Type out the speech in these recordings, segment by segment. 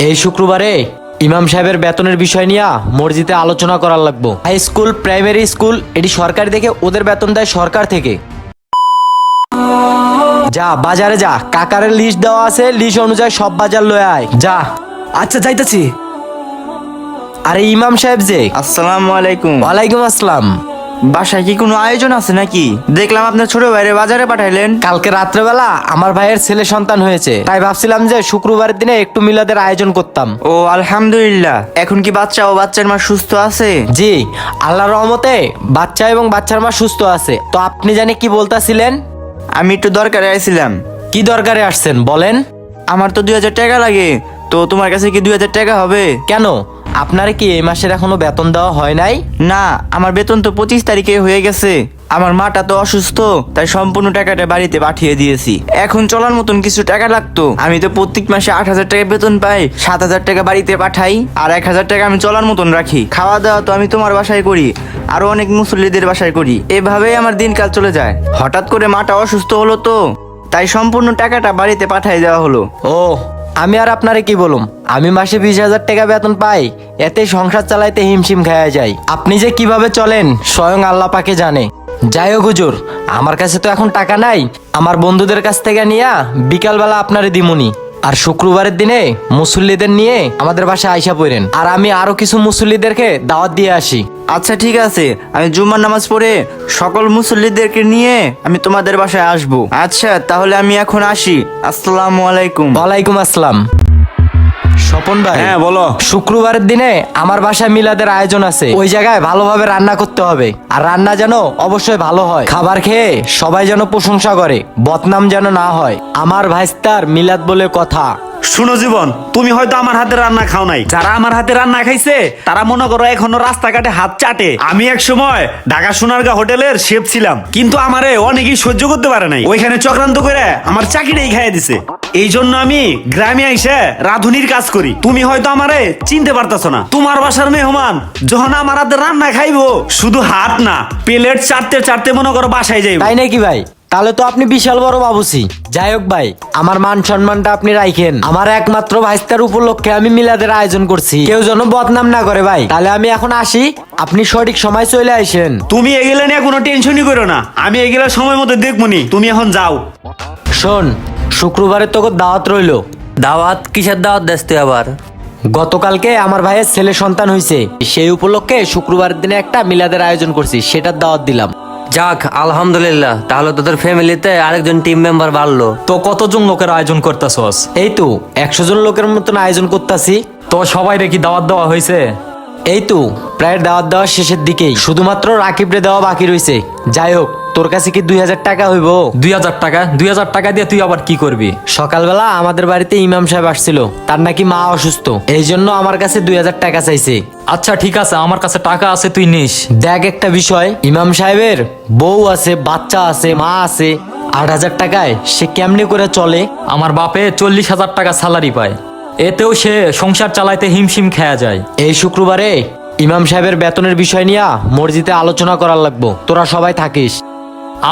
এই শুক্রবারে ইমাম সাহেবের বেতনের বিষয় নিয়ে মসজিদে আলোচনা করার লাগবো। হাই স্কুল, প্রাইমারি স্কুল এটি সরকারি থেকে, ওদের বেতন দেয় সরকার থেকে। যা বাজারে যা, কাকারের লিস্ট দেওয়া আছে, লিস্ট অনুযায়ী সব বাজার লয়ে আয় যা। আচ্ছা যাইতাছি। আরে ইমাম সাহেব যে। আসসালামু আলাইকুম। ওয়ালাইকুম আসসালাম। বাসায় কি কোনো আয়োজন আছে নাকি? দেখলাম আপনার ছোট ভাইরে বাজারে পাঠাইলেন। কালকে রাত্রেবেলা আমার ভাইয়ের ছেলে সন্তান হয়েছে, তাই ভাবছিলাম যে শুক্রবারের দিনে একটু মিলাদের আয়োজন করতাম। ও আলহামদুলিল্লাহ। এখন কি বাচ্চা ও বাচ্চার মা সুস্থ আছে? জি, আল্লাহর রহমতে বাচ্চা এবং বাচ্চার মা সুস্থ আছে। তো আপনি জানি কি বলতাছিলেন? আমি একটু দরকারে আইছিলাম। কি দরকারে আসছেন বলেন? আমার তো 2000 টাকা লাগে, তো তোমার কাছে কি 2000 টাকা হবে? কেন, আপনার কি এই মাসের এখনো বেতন দেওয়া হয় নাই? না, আমার বেতন তো 25 তারিখে হয়ে গেছে। আমার মাটা তো অসুস্থ, তাই সম্পূর্ণ টাকাটা বাড়িতে পাঠিয়ে দিয়েছি। এখন চলার মতন কিছু টাকা লাগতো। আমি তো প্রত্যেক মাসে 8000 টাকা বেতন পাই, 7000 টাকা বাড়িতে পাঠাই, আর 1000 টাকা আমি চলার মতন রাখি। খাওয়া দাওয়া তো আমি তোমার বাসায় করি, আরো অনেক মুসল্লিদের বাসায় করি। এভাবেই আমার দিনকাল চলে যায়। হঠাৎ করে মাটা অসুস্থ হলো, তো তাই সম্পূর্ণ টাকাটা বাড়িতে পাঠিয়ে দেওয়া হলো। ও, আমি আর আপনারে কি বলুম, আমি মাসে 20,000 টাকা বেতন পাই, এতে সংসার চালাইতে হিমশিম খাওয়া যায়। আপনি যে কিভাবে চলেন স্বয়ং আল্লাহ পাকে জানে। যাই হোক হুজুর, আমার কাছে তো এখন টাকা নাই, আমার বন্ধুদের কাছ থেকে নিয়া বিকালবেলা আপনারে দিমুনি। আর শুক্রবারের দিনে মুসল্লিদের নিয়ে আমাদের বাসায় আইসা পড়েন, আর আমি আরো কিছু মুসল্লিদেরকে দাওয়াত দিয়ে আসি। আচ্ছা ঠিক আছে, আমি জুম্মার নামাজ পড়ে সকল মুসল্লিদেরকে নিয়ে আমি তোমাদের বাসায় আসবো। আচ্ছা তাহলে আমি এখন আসি। আসসালামু আলাইকুম। ওয়ালাইকুম আসসালাম। স্বপন ভাই, হ্যাঁ বলো। শুক্রবারের দিনে আমার বাসায় মিলাদের আয়োজন আছে, ওই জায়গায় ভালোভাবে রান্না করতে হবে, আর রান্না যেন অবশ্যই ভালো হয়। খাবার খেয়ে সবাই যেন প্রশংসা করে, বদনাম যেন না হয়। আমার ভাইস্তার মিলাদ বলে কথা। শুনো জীবন, তুমি হয়তো আমার হাতে রান্না খাও নাই, যারা আমার হাতে রান্না খাইছে তারা মনে করো এখনো রাস্তাঘাটে হাত চাটে। আমি এক সময় ঢাকা সোনারগাঁ হোটেলের শেফ ছিলাম, কিন্তু আমারে অনেকেই সহ্য করতে পারে নাই। ওইখানে চক্রান্ত করে আমার চাকরিটাই খাইয়ে দিছে। এই জন্য আমি গ্রামে আইসে রাঁধুনির কাজ করি। তুমি হয়তো আমারে চিনতে পারতাছো না। তোমার বাসার মেহমান যখন আমার হাতে রান্না খাইবো, শুধু হাত না, প্লেট চাটতে চাটতে মনে করো বাসায় যাইবো। তাই নাকি ভাই? তাহলে তো আপনি বিশাল বড় বাবুসি। যাই হোক ভাই, আমার মান সম্মানটা আপনি রাখেন। আমার একমাত্র ভাইস্তার উপলক্ষে আমি মিলাদের আয়োজন করছি, কেউ যেন বদনাম না করে ভাই। তাহলে আমি এখন আসি, আপনি সঠিক সময় চলে আসেন। তুমি এগুলা নিয়ে কোনো টেনশনই করো না, আমি এগুলা সময় মতো দেখবনি। তুমি এখন যাও। শোন, শুক্রবারে তোকে দাওয়াত রইলো। দাওয়াত? কিসের দাওয়াত দেস তুই আবার? গতকালকে আমার ভাইয়ের ছেলে সন্তান হয়েছে, সেই উপলক্ষে শুক্রবারের দিনে একটা মিলাদের আয়োজন করছি, সেটার দাওয়াত দিলাম। যাক আলহামদুলিল্লাহ, তাহলে তোদের ফ্যামিলিতে আরেকজন টিম মেম্বার বাড়লো। তো কতজন লোকের আয়োজন করতেছস? এই তো 100 জন লোকের মতন আয়োজন করতেছি। তো সবাই রে কি দাওয়াত দেওয়া হয়েছে? এই তো প্রায় দাওয়াত দেওয়ার শেষের দিকেই, শুধুমাত্র রাকিবরে দেওয়া বাকি রয়েছে। যাই হোক, তোর কাছে কি 2000 টাকা হইব? 2000 টাকা? 2000 টাকা দিয়ে তুই আবার কি করবি? সকালবেলা আমাদের বাড়িতে ইমাম সাহেব আসছিল, তার নাকি মা অসুস্থ, এই জন্য আমার কাছে 2000 টাকা চাইছে। আচ্ছা ঠিক আছে, আমার কাছে টাকা আছে, তুই নিস। দেখ একটা বিষয়, ইমাম সাহেবের বউ আছে, বাচ্চা আছে, মা আছে, 8000 টাকায় সে কেমনে করে চলে? আমার বাপে 40,000 টাকা স্যালারি পায়, এতেও সে সংসার চালাইতে হিমশিম খেয়া যায়। এই শুক্রবারে ইমাম সাহেবের বেতনের বিষয় নিয়ে মসজিদে আলোচনা করার লাগবো, তোরা সবাই থাকিস।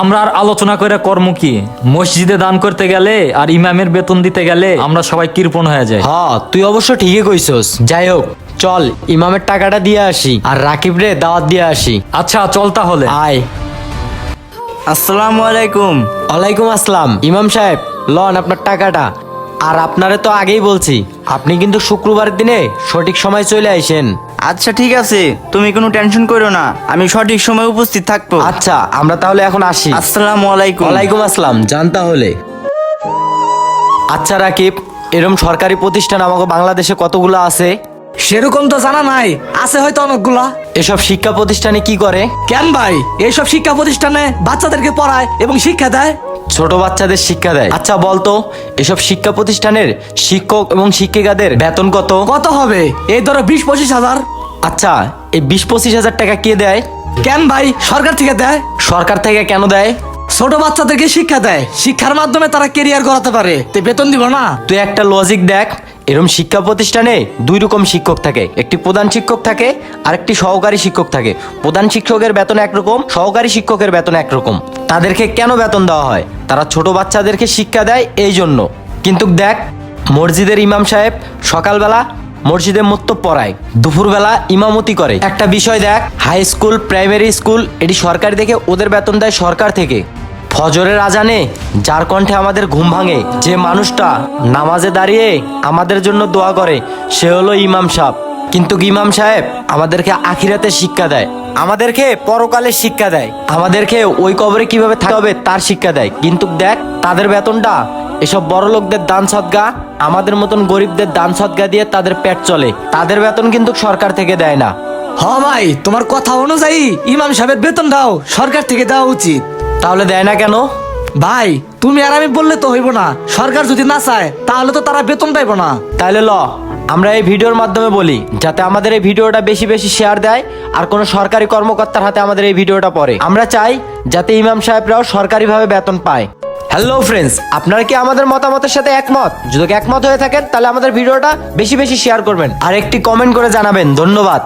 আমরা আর আলোচনা করে কর্ম কি? মসজিদে দান করতে গেলে আর ইমামের বেতন দিতে গেলে আমরা সবাই কৃপণ হয়ে যাই। হ্যাঁ, তুই অবশ্য ঠিকই কইছস। যাই হোক, চল ইমামের টাকাটা দিয়ে আসি, আর রাকিব রে দাওয়াত দিয়ে আসি। আচ্ছা চল তাহলে। আয়। আসসালামু আলাইকুম। ওয়ালাইকুম আসসালাম। ইমাম সাহেব, লন আপনার টাকাটা। আর আপনারে তো আগেই বলছি, আপনি কিন্তু শুক্রবারের দিনে সঠিক সময় চলে আইসেন। আচ্ছা ঠিক আছে, তুমি কোনো টেনশন করো না, আমি সঠিক সময় উপস্থিত থাকবো। আচ্ছা, আমরা তাহলে এখন আসি। আসসালামু আলাইকুম। ওয়ালাইকুম আসসালাম। যান তাহলে। আচ্ছা রাকিব, এরকম সরকারি প্রতিষ্ঠান আমাকে বাংলাদেশে কতগুলো আছে? সেরকম তো জানা নাই, আছে হয়তো অনেকগুলা। এসব শিক্ষা প্রতিষ্ঠানে কি করে? কেন ভাই, এইসব শিক্ষা প্রতিষ্ঠানে বাচ্চাদেরকে পড়ায় এবং শিক্ষা দেয়। ছোট বাচ্চাদের শিক্ষা দেয়। আচ্ছা বলতো, এসব শিক্ষা প্রতিষ্ঠানের শিক্ষক এবং শিক্ষিকাদের বেতন কত? কত হবে? এই ধরো 20-25 হাজার। আচ্ছা, এই 20-25 হাজার টাকা কে দেয়? কেন ভাই, সরকার থেকে দেয়। সরকার থেকে কেন দেয়? ছোট বাচ্চাদেরকে শিক্ষা দেয়, শিক্ষার মাধ্যমে তারা কেরিয়ার গড়াতে পারে, তো বেতন দিব না? তুই একটা লজিক দেখ, এরকম শিক্ষা প্রতিষ্ঠানে 2 রকম শিক্ষক থাকে, একটি প্রধান শিক্ষক থাকে আর একটি সহকারী শিক্ষক থাকে। প্রধান শিক্ষকের বেতন একরকম, সহকারী শিক্ষকের বেতন একরকম। তাদেরকে কেন বেতন দেওয়া হয়? তারা ছোট বাচ্চাদেরকে শিক্ষা দেয় এই জন্য। কিন্তু দেখ, মসজিদের ইমাম সাহেব সকালবেলা মসজিদে মুত্তব পড়ায়, দুপুরবেলা ইমামতি করে। একটা বিষয় দেখ, হাই স্কুল প্রাইমারি স্কুল এটি সরকারি থেকে, ওদের বেতন দেয় সরকার থেকে। ফজরের আজানে যার কণ্ঠে আমাদের ঘুম ভাঙে, যে মানুষটা নামাজে দাঁড়িয়ে আমাদের জন্য দোয়া করে, সে হলো ইমাম সাহেব। কিন্তু ইমাম সাহেব আমাদেরকে আখিরাতের শিক্ষা দেয়, আমাদেরকে পরকালের শিক্ষা দেয়, আমাদেরকে ওই কবরে কিভাবে থাকতে হবে তার শিক্ষা দেয়। কিন্তু দেখ তাদের বেতনটা এসব বড় লোকদের দান সদগা, আমাদের মতন গরিবদের দান সদগা দিয়ে তাদের পেট চলে। তাদের বেতন কিন্তু সরকার থেকে দেয় না। হ ভাই, তোমার কথা অনুযায়ী ইমাম সাহেবের বেতন দাও সরকার থেকে দেওয়া উচিত। তাহলে দেয় না কেন? ভাই তুমি আর আমি বললে তো হইব না, সরকার যদি না চায় তাহলে তো তারা বেতন পাইবো না। তাহলে আমরা এই ভিডিওর মাধ্যমে বলি, যাতে আমাদের এই ভিডিওটা বেশি বেশি শেয়ার দেয় আর কোনো সরকারি কর্মকর্তার হাতে আমাদের এই ভিডিওটা পড়ে। আমরা চাই যাতে ইমাম সাহেবরাও সরকারিভাবে বেতন পায়। হ্যালো ফ্রেন্ডস, আপনারা কি আমাদের মতামতের সাথে একমত? যদি একমত হয়ে থাকেন তাহলে আমাদের ভিডিওটা বেশি বেশি শেয়ার করবেন আর একটি কমেন্ট করে জানাবেন। ধন্যবাদ।